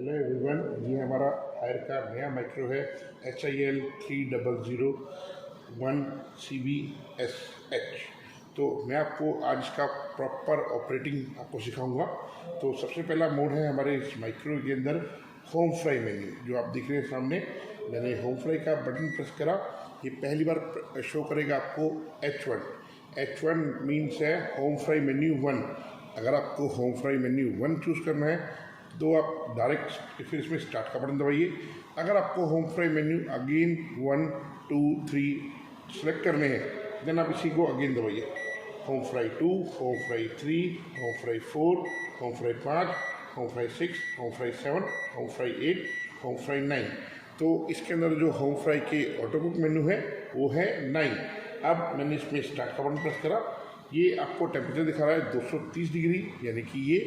Hello everyone, ये हमारा higher का नया माइक्रो है HIL3001CBSH। तो मैं आपको आज इसका प्रॉपर ऑपरेटिंग आपको सिखाऊंगा। तो सबसे पहला मोड है हमारे इस माइक्रो के अंदर होम फ्राई मेन्यू, जो आप देख रहे हैं सामने। मैंने होम फ्राई का बटन प्रेस करा, ये पहली बार शो करेगा आपको H1 मीन्स है होम फ्राई मेन्यू 1। अगर आपको होम फ्राई मेन्यू 1 चूज़ करना है तो आप डायरेक्ट फिर इसमें स्टार्ट का बटन दबाइए। अगर आपको home fry menu again 1, 2, 3 select करने हैं देन आप इसी को अगेन दबाइए। Home fry 2, home fry 3, home fry 4, home fry 5, home fry 6, home fry 7, home fry 8, home fry 9। तो इसके अंदर जो होम फ्राई के ऑटोकुक मेन्यू है वो है 9। अब मैंने इसमें स्टार्ट का बटन प्रेस करा, ये आपको टेम्परेचर दिखा रहा है 230 डिग्री, यानी कि ये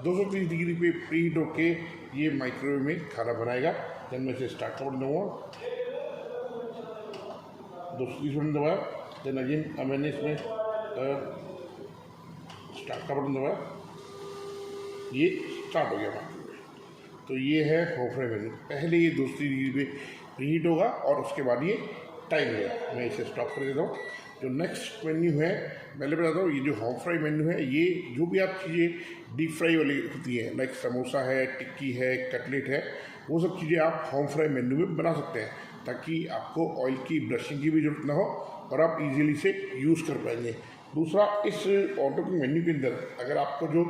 230 डिग्री पे प्री हीट होके ये माइक्रोवेव में खाना बनाएगा। देन मैं इसे स्टार्ट का बटन दबाऊँगा, 230 बटन दबाया। देन अगेन मैंने इसमें स्टार्ट का बटन दबाया, ये स्टार्ट हो गया माइक्रोवेव। तो ये है होम फ्राई मेन्यू। पहले ये 230 डिग्री पे प्री हीट होगा और उसके बाद ये टाइम लेगा। मैं इसे स्टॉप कर देता हूँ। जो नेक्स्ट मेन्यू है पहले बताता हूँ, ये जो होम फ्राई मेन्यू है, ये जो भी आप चीज़ें डीप फ्राई वाली होती हैं, लाइक समोसा है, टिक्की है, कटलेट है, वो सब चीज़ें आप होम फ्राई मेन्यू में बना सकते हैं, ताकि आपको ऑयल की ब्रशिंग की भी जरूरत ना हो और आप इजीली से यूज़ कर पाएंगे। दूसरा, इस ऑटो के मेन्यू के अंदर अगर आपको जो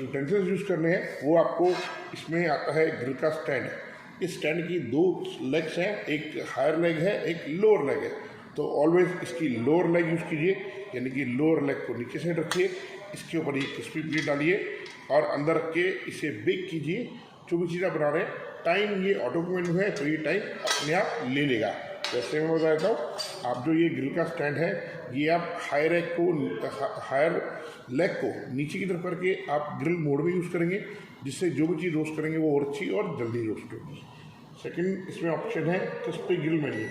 यूटेंसिल्स यूज़ करने हैं वो आपको इसमें आता है ग्रिल का स्टैंड। इस स्टैंड की 2 लेग्स हैं, एक हायर लेग है, एक लोअर लेग है। तो ऑलवेज इसकी लोअर लेग यूज़ कीजिए, यानी कि लोअर लेग को नीचे से रखिए, इसके ऊपर एक क्रिस्पी प्लेट डालिए और अंदर रख के इसे बेक कीजिए। जो भी चीज़ आप बना रहे हैं, टाइम ये ऑटो मेन्यू है तो ये टाइम अपने आप ले लेगा। जैसे मैं बता देता हूँ, आप जो ये ग्रिल का स्टैंड है, ये आप हायर लेग को नीचे की तरफ करके आप ग्रिल मोड में यूज़ करेंगे, जिससे जो भी चीज़ रोस्ट करेंगे वो और अच्छी और जल्दी रोस्ट होगी। सेकंड, इसमें ऑप्शन है क्रिस्पी ग्रिल मेन्यू।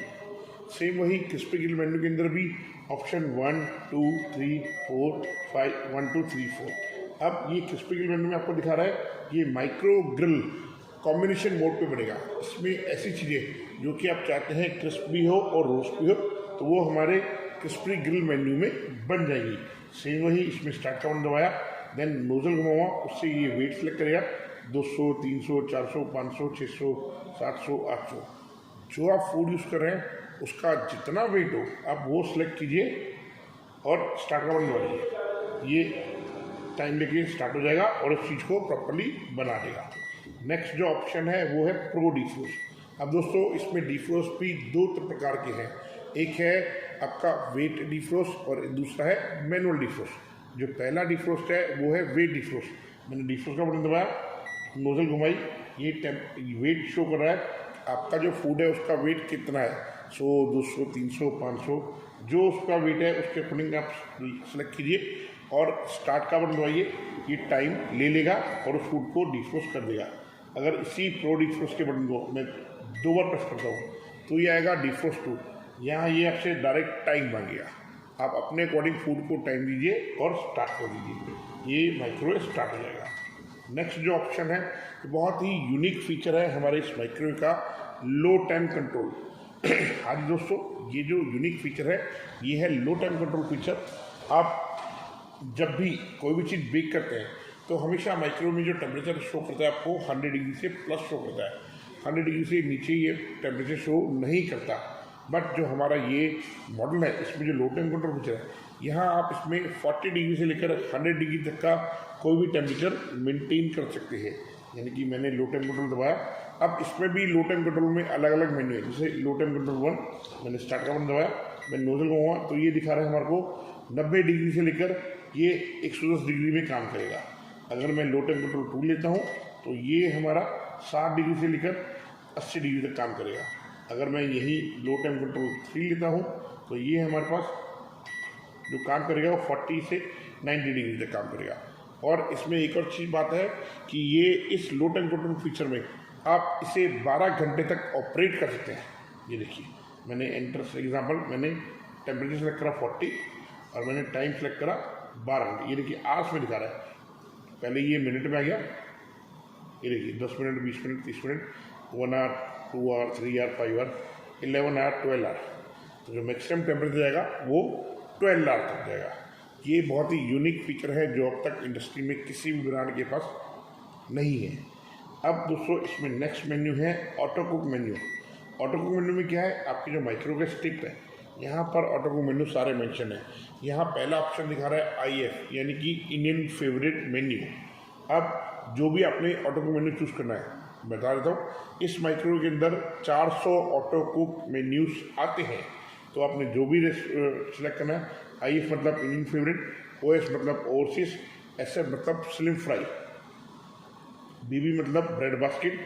सेम वही क्रिस्पी ग्रिल मेन्यू के अंदर भी ऑप्शन 1, 2, 3, 4, 5, 1, 2, 3, 4। अब ये क्रिस्पी ग्रिल मेन्यू में आपको दिखा रहा है ये माइक्रो ग्रिल कॉम्बिनेशन मोड पे बनेगा। इसमें ऐसी चीज़ें जो कि आप चाहते हैं क्रिस्प भी हो और रोस्ट भी हो, तो वो हमारे क्रिस्पी ग्रिल मेन्यू में बन जाएगी। सेम वही, इसमें स्टार्ट का बटन दबाया, देन नोजल घुमाऊंगा, उससे ये वेट सेलेक्ट करेगा 200, 300, 400, 500, 600, 700, 800। जो आप फूड यूज़ कर रहे हैं उसका जितना वेट हो आप वो सिलेक्ट कीजिए और स्टार्ट का बटन दबाइए। ये टाइम लेके स्टार्ट हो जाएगा और इस चीज़ को प्रॉपरली बना देगा। नेक्स्ट जो ऑप्शन है वो है प्रो डिफ्रोस्ट। अब दोस्तों, इसमें डिफ्रोस्ट भी 2 प्रकार के हैं। एक है आपका वेट डिफ्रोस्ट और दूसरा है मैनुअल डिफ्रोस्ट। जो पहला डिफ्रोस्ट है वो है वेट डिफ्रोस्ट। मैंने डिफ्रोस्ट का बटन दबाया, नोजल घुमाई, ये वेट शो कर रहा है आपका जो फूड है उसका वेट कितना है, 100, 200, 300, 500, जो उसका वेट है उसके अकॉर्डिंग आप सेलेक्ट कीजिए और स्टार्ट का बटन दबाइए। ये टाइम ले लेगा और उस फूड को डिफ्रोस्ट कर देगा। अगर इसी प्रो डिफ्रोस्ट के बटन को मैं 2 बार प्रेस करता हूँ तो ये आएगा डिफ्रोस्ट 2। यहाँ ये आपसे डायरेक्ट टाइम मांगेगा, आप अपने अकॉर्डिंग फूड को टाइम दीजिए और स्टार्ट कर दीजिए, ये माइक्रोवेव स्टार्ट हो जाएगा। नेक्स्ट जो ऑप्शन है, बहुत ही यूनिक फीचर है हमारे इस माइक्रोवेव का, लो टाइम कंट्रोल। आज दोस्तों, ये जो यूनिक फीचर है ये है लो टाइम कंट्रोल फीचर। आप जब भी कोई भी चीज़ बेक करते हैं तो हमेशा माइक्रोवेव में जो टेम्परेचर शो करता है आपको 100 डिग्री से प्लस शो करता है। 100 डिग्री से नीचे ये टेम्परेचर शो नहीं करता। बट जो हमारा ये मॉडल है, इसमें जो लो टाइम कंट्रोल फीचर है, यहाँ आप इसमें 40 डिग्री से लेकर 100 डिग्री तक का कोई भी टेम्परेचर मेंटेन कर सकते हैं। यानी कि मैंने लो टाइम कंट्रोल दबाया। अब इसमें भी लो टाइम कंट्रोल में अलग अलग मेन्यू है। जैसे लो टाइम कंट्रोल 1, मैंने स्टार्ट का बटन दबाया, मैं नोजल घुमाऊंगा तो ये दिखा रहा है हमारे को 90 डिग्री से लेकर ये 110 डिग्री में काम करेगा। अगर मैं लो टाइम कंट्रोल 2 लेता हूँ तो ये हमारा 60 डिग्री से लेकर 80 डिग्री तक काम करेगा। अगर मैं यही लो टाइम कंट्रोल 3 लेता हूँ तो ये हमारे पास जो काम करेगा वो 40 से 90 डिग्री तक काम करेगा। और इसमें एक और चीज़ बात है कि ये इस लो टाइम कंट्रोल फीचर में आप इसे 12 घंटे तक ऑपरेट कर सकते हैं। ये देखिए, मैंने एंटर से एग्जांपल, मैंने टेम्परेचर सेलेक्ट करा 40 और मैंने टाइम सेलेक्ट करा 12 घंटे। ये देखिए आवर्स में दिखा रहा है, पहले ये मिनट में आ गया, ये देखिए 10 minute, 20 minute, 30 minute, 1 hour, 2 hour, 3 hour, 5 hour, 11 hour, 12 hour. तो जो मैक्सिमम टेम्परेचर जाएगा वो 12 आवर तक जाएगा। ये बहुत ही यूनिक फीचर है जो अब तक इंडस्ट्री में किसी भी ब्रांड के पास नहीं है। अब दोस्तों इसमें नेक्स्ट मेन्यू है auto cook menu. Auto cook menu में क्या है, आपकी जो माइक्रोवेव स्टिक है यहाँ पर ऑटो कुक मेन्यू सारे मेंशन है। यहाँ पहला ऑप्शन दिखा रहा है IF यानी कि इंडियन फेवरेट मेन्यू। अब जो भी आपने ऑटो कुक मेन्यू चूज़ करना है बता देता हूँ, इस माइक्रोवेव के अंदर 400 ऑटो कुक मेन्यूज आते हैं। तो आपने जो भी सिलेक्ट करना है, IF मतलब इंडियन फेवरेट, OS मतलब ओवरसीज, SF मतलब स्लिम फ्राई, BB मतलब ब्रेड बास्केट,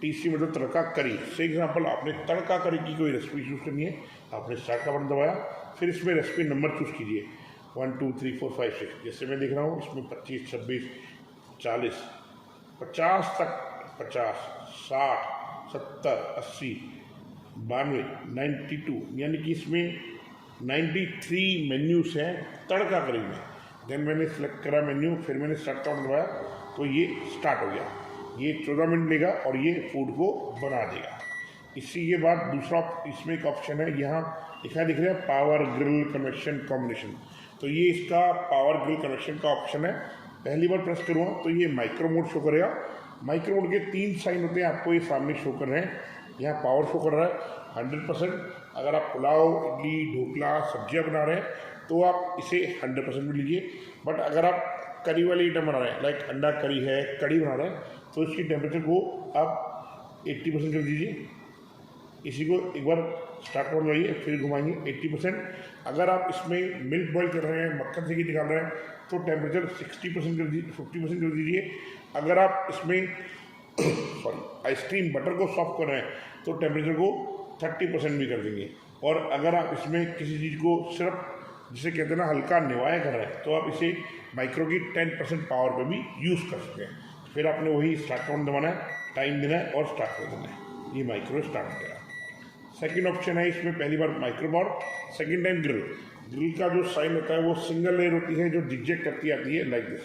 TC मतलब तड़का करी। से एग्जाम्पल आपने तड़का करी की कोई रेसिपी चूज़ करनी है, आपने स्टार्ट का बटन दबाया, फिर इसमें रेसिपी नंबर चूज़ कीजिए 1 2 3 4 5 6। जैसे मैं देख रहा हूँ इसमें 25 26 40 50 तक, 50 60 70 80 92 92 यानी कि इसमें 93 मेन्यूज हैं तड़का करी में। देन मैंने सेलेक्ट करा मेन्यू, फिर मैंने स्टार्ट का बटन दबाया तो ये स्टार्ट हो गया। ये 14 मिनट लेगा और ये फूड को बना देगा। इसी के बाद दूसरा इसमें एक ऑप्शन है, यहाँ दिख रहा है पावर ग्रिल कनेक्शन कॉम्बिनेशन। तो ये इसका पावर ग्रिल कनेक्शन का ऑप्शन है। पहली बार प्रेस करूँगा तो ये माइक्रो मोड शो करेगा। माइक्रो मोड के 3 साइन होते हैं, आपको ये सामने शो कर रहे हैं। यहाँ पावर शो कर रहा है 100%। अगर आप पुलाव, इडली, ढोकला, सब्जियाँ बना रहे हैं तो आप इसे 100% में लीजिए। बट अगर आप करी वाली आइटम बना रहे हैं, लाइक अंडा करी है, कड़ी बना रहे हैं, तो इसकी टेम्परेचर को आप 80% कर दीजिए। इसी को एक बार स्टार्ट कर लगाइए, फिर घुमाएंगे 80%। अगर आप इसमें मिल्क बॉईल कर रहे हैं, मक्खन से घी निकाल रहे हैं, तो टेम्परेचर 60% कर दीजिए, 50% कर दीजिए। अगर आप इसमें आइसक्रीम बटर को सॉफ्ट कर रहे हैं तो टेम्परेचर को 30% भी कर देंगे। और अगर आप इसमें किसी चीज़ को सिर्फ जिसे कहते हैं ना हल्का निवाया कर रहे हैं, तो आप इसे माइक्रो की 10% पावर पे भी यूज़ कर सकते हैं। फिर आपने वही स्टार्ट बटन दबाना है, टाइम देना है और स्टार्ट कर देना है। ये माइक्रो स्टार्ट हो गया। सेकंड ऑप्शन है इसमें, पहली बार माइक्रो बार, सेकंड टाइम ग्रिल। ग्रिल का जो साइन होता है वो सिंगल लेयर होती है जो जिगजैग करती आती है लाइक दिस।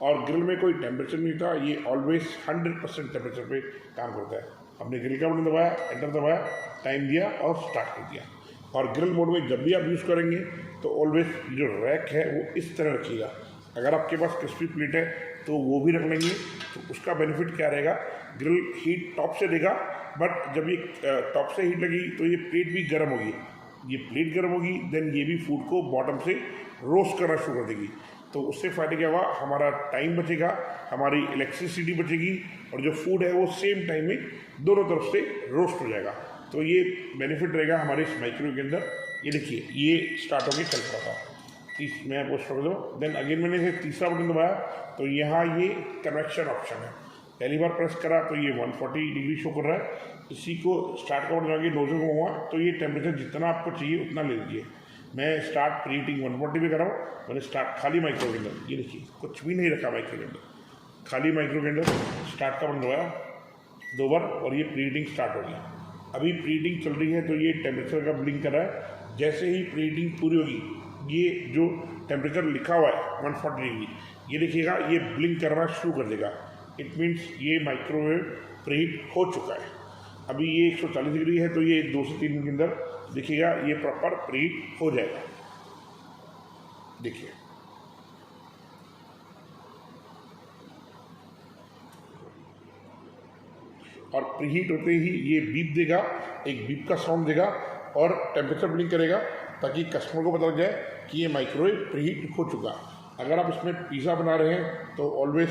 और ग्रिल में कोई टेम्परेचर नहीं होता, ये ऑलवेज 100% टेम्परेचर पे काम करता है। हमने ग्रिल का बटन दबाया, एंटर दबाया, टाइम दिया और स्टार्ट कर दिया। और ग्रिल मोड में जब भी आप यूज़ करेंगे तो ऑलवेज जो रैक है वो इस तरह रखिएगा। अगर आपके पास क्रिस्पी प्लेट है तो वो भी रख लेंगे। तो उसका बेनिफिट क्या रहेगा, ग्रिल हीट टॉप से देगा, बट जब ये टॉप से हीट लगी तो ये प्लेट भी गर्म होगी। ये प्लेट गर्म होगी, देन ये भी फूड को बॉटम से रोस्ट करना शुरू कर देगी। तो उससे फ़ायदे क्या होगा, हमारा टाइम बचेगा, हमारी इलेक्ट्रिसिटी बचेगी, और जो फूड है वो सेम टाइम में दोनों तरफ से रोस्ट हो जाएगा। तो ये बेनिफिट रहेगा हमारे इस माइक्रो के अंदर। ये देखिए ये स्टार्ट होकर चल पड़ा था, मैं आपको स्टार्ट कर दूँ। देन अगेन मैंने इसे तीसरा बटन दबाया तो यहाँ ये कनेक्शन ऑप्शन है। पहली बार प्रेस करा तो ये 140 डिग्री शो कर रहा है। इसी को स्टार्ट का बटन लगा नोजल को हुआ तो ये टेम्परेचर जितना आपको चाहिए उतना ले लीजिए। मैं स्टार्ट प्री हीटिंग 140 पे कर रहा हूँ। मैंने स्टार्ट खाली माइक्रो के अंदर, ये देखिए कुछ भी नहीं रखा माइक्रो के अंदर, खाली माइक्रो के अंदर स्टार्ट का बटन दबाया 2 बार और ये प्री हीटिंग स्टार्ट हो गया। अभी प्री हीटिंग चल रही है तो ये टेम्परेचर का ब्लिंक कर रहा है। जैसे ही प्री हीटिंग पूरी होगी, ये जो टेम्परेचर लिखा हुआ है 140 डिग्री, ये देखिएगा ये ब्लिंक करना शुरू कर देगा। इट मीन्स ये माइक्रोवेव प्रीहीट हो चुका है। अभी ये 140 डिग्री है तो ये 2 से 3 मिनट के अंदर देखिएगा ये प्रॉपर प्रीहीट हो जाएगा। देखिए और प्रीहीट होते ही ये बीप देगा, एक बीप का साउंड देगा और टेम्परेचर ब्लिंक करेगा ताकि कस्टमर को पता लग जाए कि ये माइक्रोवेव प्रीहीट हो चुका। अगर आप इसमें पिज़्ज़ा बना रहे हैं तो ऑलवेज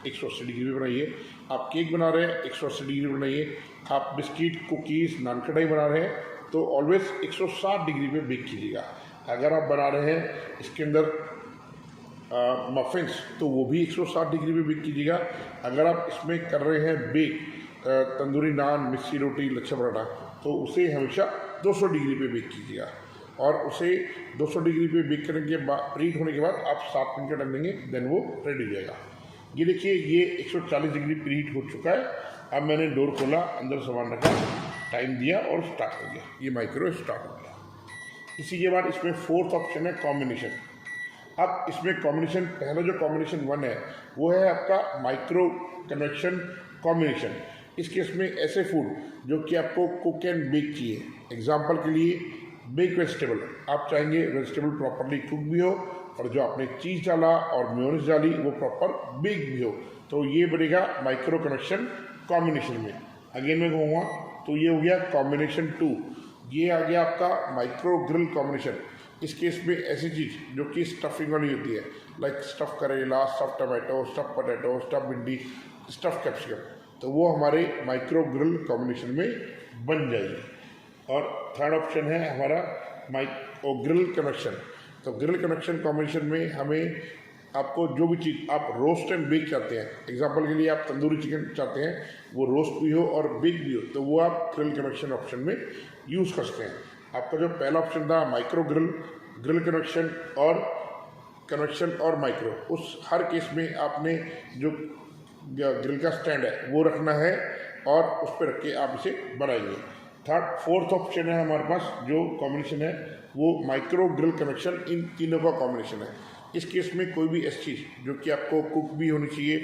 180 डिग्री पे बनाइए। आप केक बना रहे हैं 180 डिग्री बनाइए। आप बिस्किट, कुकीज़, नान कढ़ाई बना रहे हैं तो ऑलवेज 160 डिग्री पे बेक कीजिएगा। अगर आप बना रहे हैं इसके अंदर मफिन्स तो वो भी 160 डिग्री पे बेक कीजिएगा। अगर आप इसमें कर रहे हैं बेक तंदूरी नान, मिस्सी रोटी, लच्छा पराठा तो उसे हमेशा 200 डिग्री पे बेक कीजिएगा। और उसे 200 डिग्री पे बेक करने के बाद, प्रीहीट होने के बाद आप 7 मिनट का टाइम देंगे, देन वो रेडी हो जाएगा। ये देखिए ये 140 डिग्री प्रीहीट हो चुका है। अब मैंने डोर खोला, अंदर सामान रखा, टाइम दिया और स्टार्ट हो गया। ये माइक्रोवेव स्टार्ट हो गया। इसी के बाद इसमें 4th ऑप्शन है कॉम्बिनेशन। अब इसमें कॉम्बिनेशन, पहला जो कॉम्बिनेशन 1 है वो है आपका माइक्रो कन्वेक्शन कॉम्बिनेशन। इस केस में ऐसे फूड जो कि आपको कुक एंड बेक चाहिए, एग्जांपल के लिए बेक वेजिटेबल, आप चाहेंगे वेजिटेबल प्रॉपरली कुक भी हो और जो आपने चीज़ डाला और मेयोनीज डाली वो प्रॉपर बेक भी हो, तो ये बनेगा माइक्रो कन्वेक्शन कॉम्बिनेशन में। अगेन मैं कहूँगा तो ये हो गया कॉम्बिनेशन 2। ये आ गया आपका माइक्रो ग्रिल कॉम्बिनेशन। इस केस में ऐसी चीज़ जो कि स्टफिंग वाली होती है, लाइक स्टफ करेला, stuff tomato, stuff potato, stuff भिंडी, स्टफ कैप्सिकम, तो वो हमारे माइक्रो ग्रिल कॉम्बिनेशन में बन जाएगी। और थर्ड ऑप्शन है हमारा माइक्रो ग्रिल कनेक्शन। तो ग्रिल कनेक्शन कॉम्बिनेशन में हमें आपको जो भी चीज़ आप रोस्ट एंड बेक चाहते हैं, एग्जांपल के लिए आप तंदूरी चिकन चाहते हैं वो रोस्ट भी हो और बेक भी हो, तो वो आप ग्रिल कनेक्शन ऑप्शन में यूज़ कर सकते हैं। आपका जो पहला ऑप्शन था माइक्रो ग्रिल कनेक्शन और माइक्रो, उस हर केस में आपने जो ग्रिल का स्टैंड है वो रखना है और उस पर रख के आप इसे बनाएंगे। फोर्थ ऑप्शन है हमारे पास जो कॉम्बिनेशन है वो माइक्रो ग्रिल कनेक्शन, इन तीनों का कॉम्बिनेशन है। इस केस में कोई भी ऐसी चीज़ जो कि आपको कुक भी होनी चाहिए,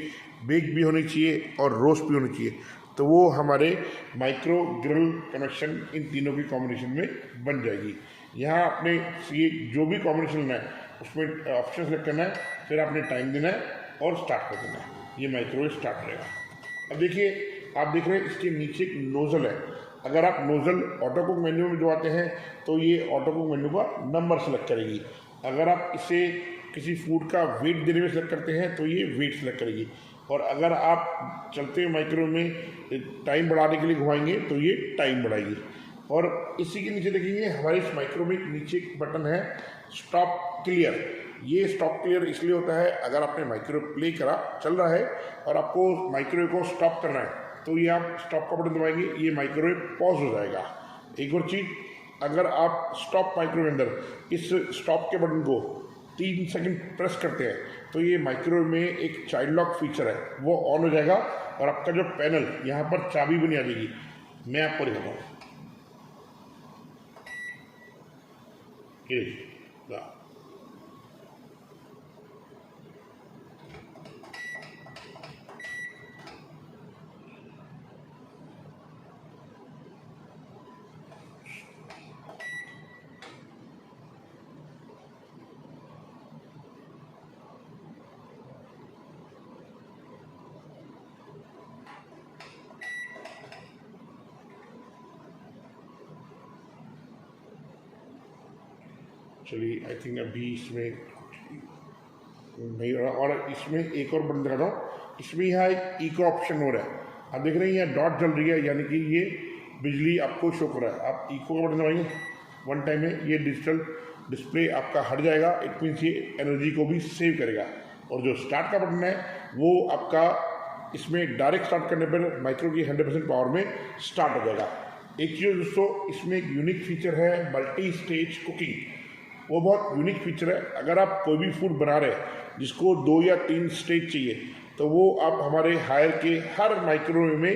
बेक भी होनी चाहिए और रोस्ट भी होनी चाहिए, तो वो हमारे माइक्रो ग्रिल कनेक्शन इन तीनों की कॉम्बिनेशन में बन जाएगी। यहाँ आपने ये जो भी कॉम्बिनेशन है उसमें ऑप्शन सेलेक्ट करना है, फिर आपने टाइम देना है और स्टार्ट कर देना है, ये माइक्रोवेव स्टार्ट रहेगा। अब देखिए, आप देख रहे हैं इसके नीचे एक नोज़ल है। अगर आप नोज़ल ऑटो कुक मेन्यू में जो आते हैं तो ये ऑटो कुक मेन्यू का नंबर सेलेक्ट करेगी। अगर आप इसे किसी फूड का वेट देने में सेलेक्ट करते हैं तो ये वेट सेलेक्ट करेगी, और अगर आप चलते हुए माइक्रो में टाइम बढ़ाने के लिए घुमाएंगे तो ये टाइम बढ़ाएगी। और इसी के नीचे देखेंगे हमारे इस माइक्रो में नीचे एक बटन है स्टॉप क्लियर। ये स्टॉप क्लियर इसलिए होता है अगर आपने माइक्रो प्ले करा, चल रहा है और आपको माइक्रोवेव को स्टॉप करना है तो ये आप स्टॉप का बटन दबाएंगे, ये माइक्रोवेव पॉज हो जाएगा। एक और चीज़, अगर आप स्टॉप माइक्रोवेव अंदर इस स्टॉप के बटन को 3 सेकंड प्रेस करते हैं तो ये माइक्रोवेव में एक चाइल्ड लॉक फीचर है वो ऑन हो जाएगा और आपका जो पैनल यहाँ पर चाबी बनी आ जाएगी। मैं आपको दिखाता हूँ, चलिए आई थिंक अभी इसमें नहीं हो रहा। और इसमें एक और बटन दिखाता हूँ, इसमें यहाँ एक इको ऑप्शन हो रहा है, आप देख रहे हैं यहाँ डॉट जल रही है, यानी कि ये बिजली आपको शो कर रहा है। आप इको का बटन दबाएंगे, वन टाइम में ये डिजिटल डिस्प्ले आपका हट जाएगा, इट मीन्स ये एनर्जी को भी सेव करेगा। और जो स्टार्ट का बटन है वो आपका इसमें डायरेक्ट स्टार्ट करने पर माइक्रो की 100% पावर में स्टार्ट हो जाएगा। एक चीज़ दोस्तों, इसमें एक यूनिक फीचर है मल्टी स्टेज कुकिंग, वो बहुत यूनिक फीचर है। अगर आप कोई भी फूड बना रहे हैं जिसको 2 या 3 स्टेज चाहिए तो वो आप हमारे हायर के हर माइक्रोवेव में,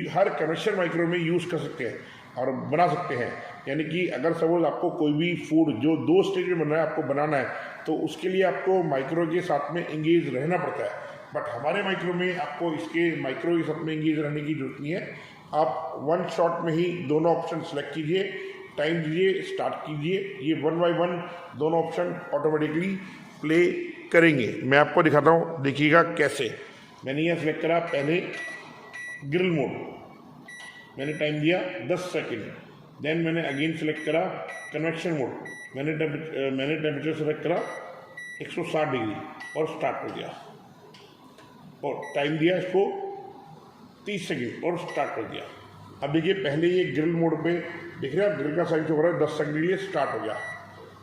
हर कनेक्शन माइक्रोवेव में यूज़ कर सकते हैं और बना सकते हैं। यानी कि अगर सपोज आपको कोई भी फूड जो 2 स्टेज में बन रहा है आपको बनाना है तो उसके लिए आपको माइक्रो के साथ में इंगेज रहना पड़ता है, बट हमारे माइक्रो में आपको इसके माइक्रो के साथ में इंगेज रहने की जरूरत नहीं है। आप वन शॉट में ही दोनों ऑप्शन सेलेक्ट कीजिए, टाइम दीजिए, स्टार्ट कीजिए, ये 1 बाय 1 दोनों ऑप्शन ऑटोमेटिकली प्ले करेंगे। मैं आपको दिखाता हूँ, देखिएगा कैसे। मैंने यहाँ सेलेक्ट करा पहले ग्रिल मोड, मैंने टाइम दिया 10 सेकंड, देन मैंने अगेन सेलेक्ट करा कन्वेक्शन मोड, मैंने टेम्परेचर सेलेक्ट करा 160 डिग्री और स्टार्ट हो गया, और टाइम दिया इसको 30 सेकंड और स्टार्ट कर दिया। अब देखिए पहले ये ग्रिल मोड पे देख रहे हैं आप, ग्रिल का साइन शो हो रहा है 10 सेकंड के लिए स्टार्ट हो गया।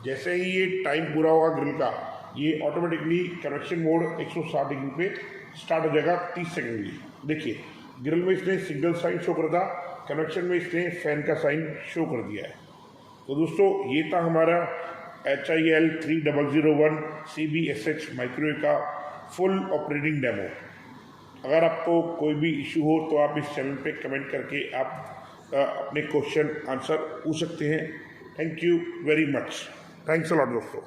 जैसे ही ये टाइम पूरा होगा ग्रिल का, ये ऑटोमेटिकली कनेक्शन मोड 160 डिग्री पे स्टार्ट हो जाएगा 30 सेकंड के लिए। देखिए ग्रिल में इसने सिंगल साइन शो कर था, कनेक्शन में इसने फैन का साइन शो कर दिया है। तो दोस्तों ये था हमारा HIL 3001 CBSH माइक्रोवेव का फुल ऑपरेटिंग डेमो। अगर आपको कोई भी इशू हो तो आप इस चैनल पे कमेंट करके आप अपने क्वेश्चन आंसर पूछ सकते हैं। Thank you very much, thanks a lot दोस्तों।